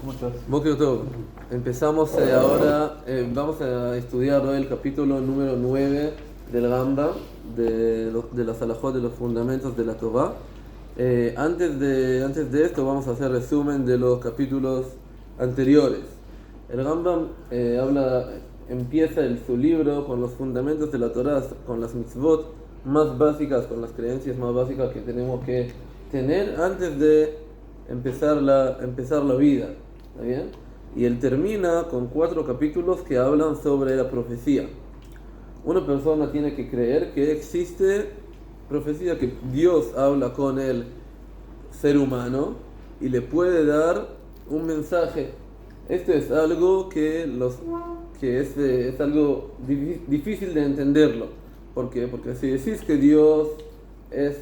¿Cómo estás? Boker Tov. Empezamos ahora, vamos a estudiar hoy el capítulo número 9 del Rambam, de las halajot, de los fundamentos de la Torah. Antes de esto vamos a hacer resumen de los capítulos anteriores. El Rambam empieza su libro con los fundamentos de la Torah, con las mitzvot más básicas, con las creencias más básicas que tenemos que tener antes de empezar la vida. ¿Está bien? Y él termina con 4 capítulos que hablan sobre la profecía. Una persona tiene que creer que existe profecía, que Dios habla con el ser humano y le puede dar un mensaje. Esto es algo que es algo difícil de entenderlo. ¿Por qué? Porque si decís que Dios es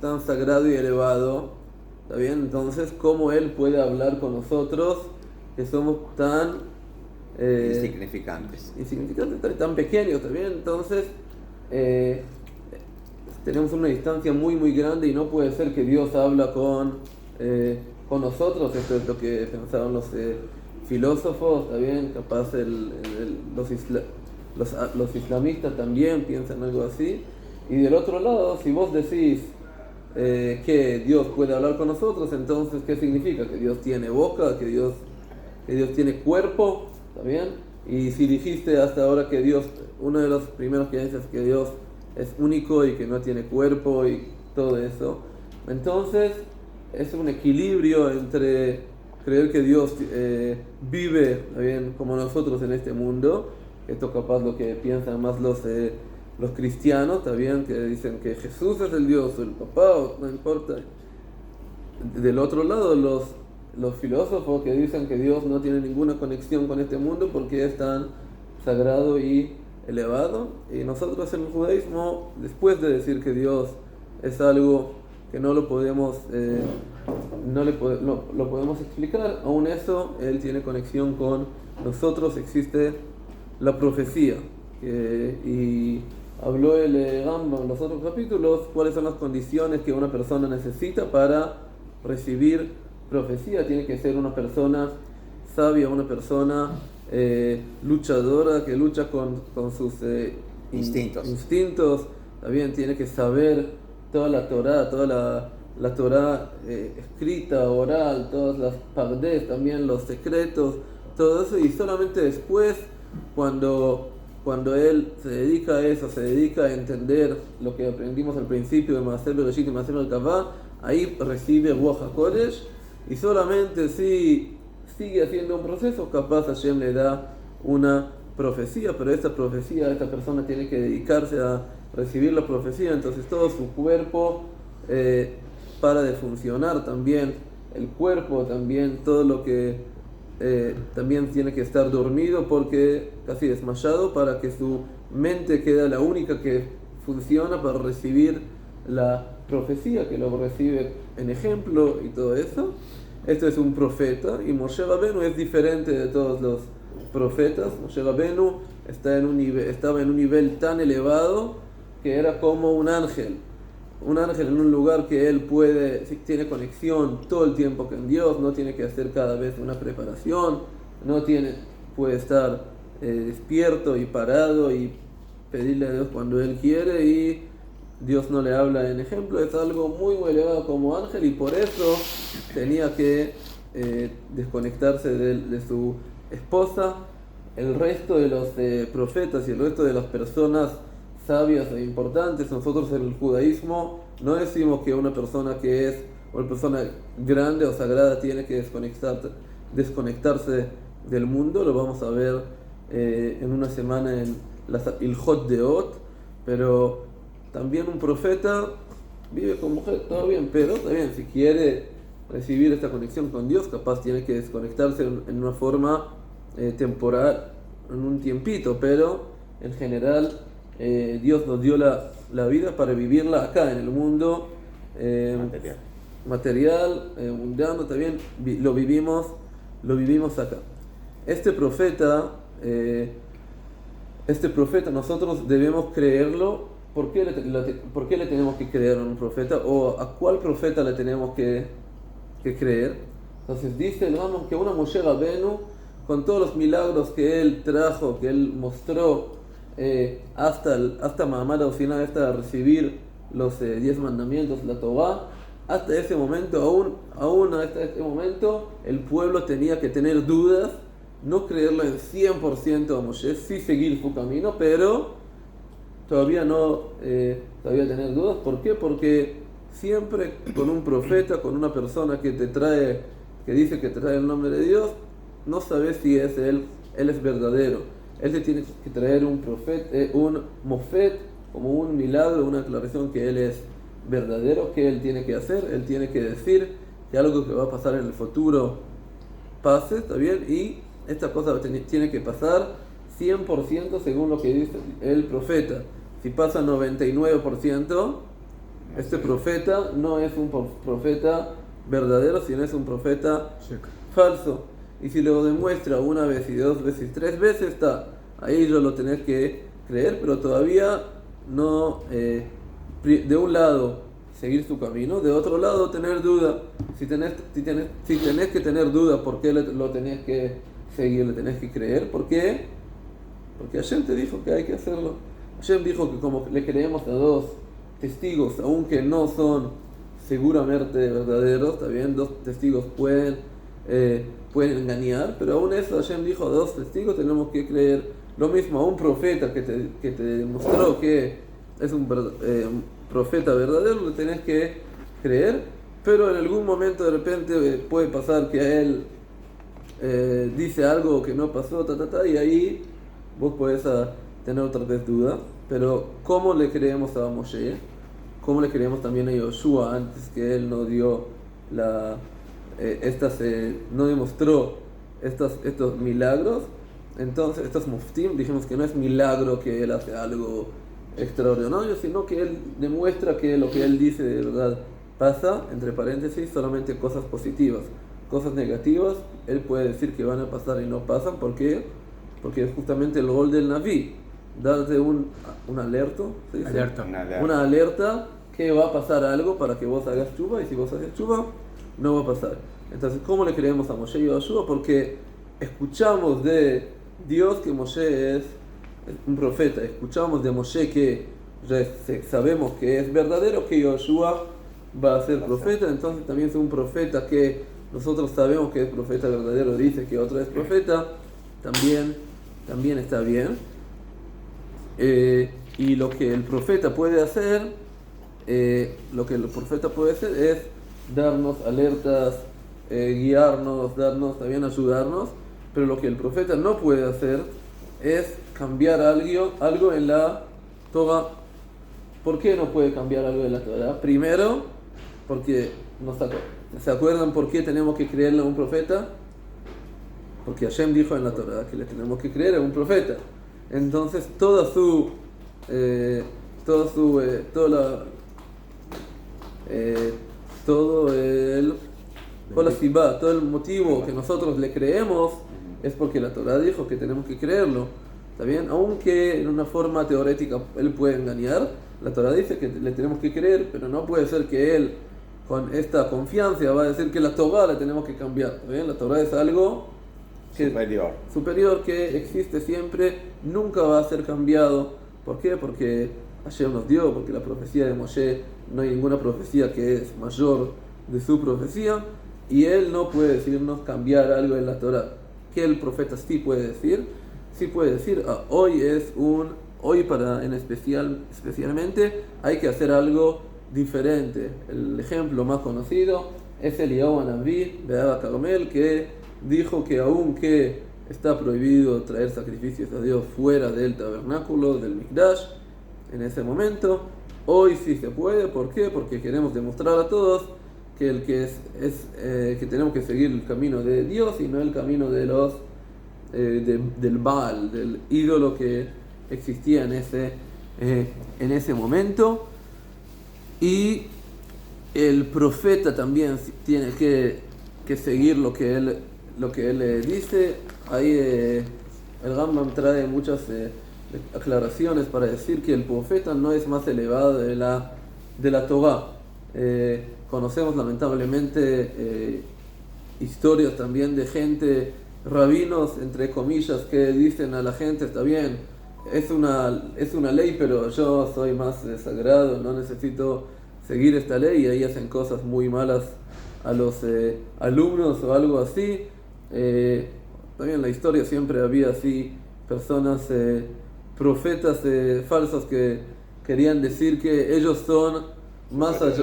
tan sagrado y elevado, ¿está bien? Entonces, ¿cómo Él puede hablar con nosotros que somos tan insignificantes, tan pequeños? ¿Está bien? Entonces, tenemos una distancia muy, muy grande y no puede ser que Dios habla con nosotros. Esto es lo que pensaban los filósofos, ¿está bien? Capaz los islamistas también piensan algo así. Y del otro lado, si vos decís que Dios puede hablar con nosotros, entonces ¿qué significa? Que Dios tiene boca, que Dios tiene cuerpo, ¿está bien? Y si dijiste hasta ahora que Dios, uno de los primeros que dices que Dios es único y que no tiene cuerpo y todo eso, entonces es un equilibrio entre creer que Dios vive, ¿está bien?, como nosotros en este mundo. Esto capaz lo que piensan más los cristianos, ¿está bien?, que dicen que Jesús es el Dios o el papá, o no importa. Del otro lado, los filósofos que dicen que Dios no tiene ninguna conexión con este mundo porque es tan sagrado y elevado. Y nosotros en el judaísmo, después de decir que Dios es algo que no lo podemos lo podemos explicar, aún eso Él tiene conexión con nosotros. Existe la profecía, y habló el Rambam en los otros capítulos cuáles son las condiciones que una persona necesita para recibir profecía. Tiene que ser una persona sabia, una persona luchadora, que lucha con sus instintos. También tiene que saber toda la Torah escrita, oral, todas las pardes, también los secretos, todo eso. Y solamente después, cuando él se dedica a eso, se dedica a entender lo que aprendimos al principio de Maaser Bereshit y Maaser Merkavá, ahí recibe Ruach HaKodesh. Y solamente si sigue haciendo un proceso, capaz Hashem le da una profecía, pero esta persona tiene que dedicarse a recibir la profecía. Entonces todo su cuerpo para de funcionar, también el cuerpo, también todo lo que también tiene que estar dormido, porque casi desmayado, para que su mente quede la única que funciona para recibir la profecía, que lo recibe en ejemplo y todo eso. Esto es un profeta, y Moshe Rabenu es diferente de todos los profetas. Moshe Rabenu estaba en un nivel tan elevado que era como un ángel en un lugar que él tiene conexión todo el tiempo con Dios, no tiene que hacer cada vez una preparación, puede estar despierto y parado y pedirle a Dios cuando él quiere, y Dios no le habla en ejemplo. Es algo muy, muy elevado como ángel, y por eso tenía que desconectarse de su esposa. El resto de los profetas y el resto de las personas sabias e importantes, nosotros en el judaísmo no decimos que una persona grande o sagrada tiene que desconectarse del mundo. Lo vamos a ver en una semana en las Ilhot Deot. Pero también un profeta vive con mujer, todo bien, pero también si quiere recibir esta conexión con Dios, capaz tiene que desconectarse en una forma temporal, en un tiempito, pero en general Dios nos dio la vida para vivirla acá en el mundo material, mundano. También lo vivimos acá. Este profeta nosotros debemos creerlo. ¿Por qué le tenemos que creer a un profeta? ¿O a cuál profeta le tenemos que creer? Entonces dice el Rambam que una Moshe Rabenu, con todos los milagros que él trajo, que él mostró hasta Mahamad al final, hasta recibir los 10 mandamientos, la Torah, hasta ese momento, aún hasta ese momento, el pueblo tenía que tener dudas, no creerlo en 100% a Moshe, sí seguir su camino, pero todavía tener dudas. ¿Por qué? Porque siempre con un profeta, con una persona que dice que te trae el nombre de Dios, no sabes si es él es verdadero. Él te tiene que traer un profeta, un mofet, como un milagro, una aclaración que él es verdadero. ¿Qué él tiene que hacer? Él tiene que decir que algo que va a pasar en el futuro pase, ¿está bien? Y esta cosa tiene que pasar 100% según lo que dice el profeta. Si pasa 99%, este profeta no es un profeta verdadero, sino es un profeta falso. Y si lo demuestra una vez y 2 veces y 3 veces, está ahí, yo lo tenés que creer, pero todavía no, de un lado seguir su camino, de otro lado tener duda. Si tenés que tener duda, ¿por qué lo tenés que seguir, le tenés que creer? ¿Por qué? Porque Hashem te dijo que hay que hacerlo. Hashem dijo que como le creemos a 2 testigos, aunque no son seguramente verdaderos, está bien, 2 testigos pueden engañar, pero aún eso Hashem dijo a 2 testigos tenemos que creer. Lo mismo a un profeta que te demostró que es un profeta verdadero, le tenés que creer, pero en algún momento de repente puede pasar que a él dice algo que no pasó, y ahí vos podés tener otra vez duda. Pero ¿cómo le creemos a Moshe? ¿Cómo le creemos también a Yoshua antes que él no dio no demostró estos milagros? Entonces, estos muftim, dijimos que no es milagro que él hace algo extraordinario, sino que él demuestra que lo que él dice de verdad pasa, entre paréntesis, solamente cosas positivas. Cosas negativas, él puede decir que van a pasar y no pasan. ¿Por qué? Porque es justamente el rol del Naví, darte un alerta, una alerta que va a pasar algo para que vos hagas chuva, y si vos haces chuva, no va a pasar. Entonces, ¿cómo le creemos a Moshe y a Yoshua? Porque escuchamos de Dios que Moshe es un profeta, escuchamos de Moshe que sabemos que es verdadero, que Yoshua va a ser profeta. Entonces también es un profeta que nosotros sabemos que es profeta verdadero, dice que otro es profeta, también está bien. Y lo que el profeta puede hacer, es darnos alertas, guiarnos, también ayudarnos, pero lo que el profeta no puede hacer es cambiar algo en la Torah. ¿Por qué no puede cambiar algo en la Torah? Primero, porque ¿se acuerdan por qué tenemos que creerle a un profeta? Porque Hashem dijo en la Torah que le tenemos que creer a un profeta. Entonces todo el motivo que nosotros le creemos es porque la Torah dijo que tenemos que creerlo. ¿Está bien? Aunque en una forma teorética él puede engañar, la Torah dice que le tenemos que creer, pero no puede ser que él con esta confianza va a decir que la Torah la tenemos que cambiar. ¿Está bien? La Torah es algo superior, que existe siempre, nunca va a ser cambiado. ¿Por qué? Porque Hashem nos dio, porque la profecía de Moshe, no hay ninguna profecía que es mayor de su profecía, y él no puede decirnos cambiar algo en la Torah. ¿Qué el profeta sí puede decir? Sí puede decir, especialmente hay que hacer algo diferente. El ejemplo más conocido es Eliyahu Hanaví de Abba Carmel, que dijo que aunque está prohibido traer sacrificios a Dios fuera del tabernáculo, del Mikdash, en ese momento, hoy sí se puede. ¿Por qué? Porque queremos demostrar a todos que que tenemos que seguir el camino de Dios y no el camino de del Baal, del ídolo que existía en ese momento. Y el profeta también tiene que seguir lo que él dice. Ahí el Rambam trae muchas aclaraciones para decir que el profeta no es más elevado de la Torah. Conocemos lamentablemente historias también de gente, rabinos, entre comillas, que dicen a la gente, está bien, es una ley, pero yo soy más sagrado, no necesito seguir esta ley, y ahí hacen cosas muy malas a los alumnos o algo así. También en la historia siempre había así personas, profetas falsos que querían decir que ellos son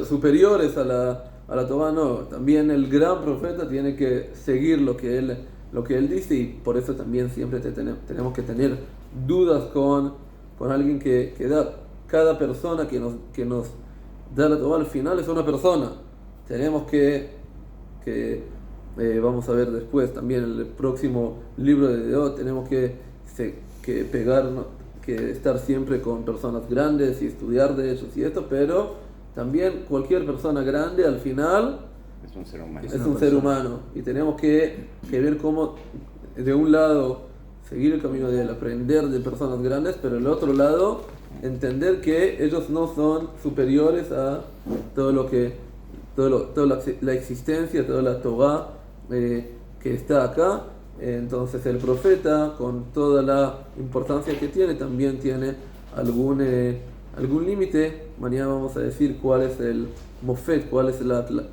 superiores a la Torá. No, también el gran profeta tiene que seguir lo que él dice, y por eso también siempre tenemos que tener dudas con alguien que da. Cada persona que nos da la Torá al final es una persona. Tenemos vamos a ver después también en el próximo libro de Deot, tenemos que estar siempre con personas grandes y estudiar de ellos y esto, pero también cualquier persona grande al final es un ser humano. Es un ser humano, y tenemos que ver cómo de un lado seguir el camino de él, aprender de personas grandes, pero del otro lado entender que ellos no son superiores a todo lo que toda la existencia, toda la Torá que está acá. Entonces el profeta, con toda la importancia que tiene, también tiene algún límite. Mañana vamos a decir cuál es el mofet,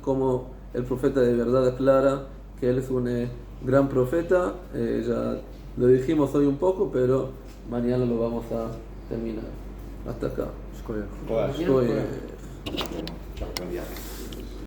cómo el profeta de verdad aclara que él es un gran profeta. Ya lo dijimos hoy un poco, pero mañana lo vamos a terminar. Hasta acá. Todas. Shkoyach. Buen viaje.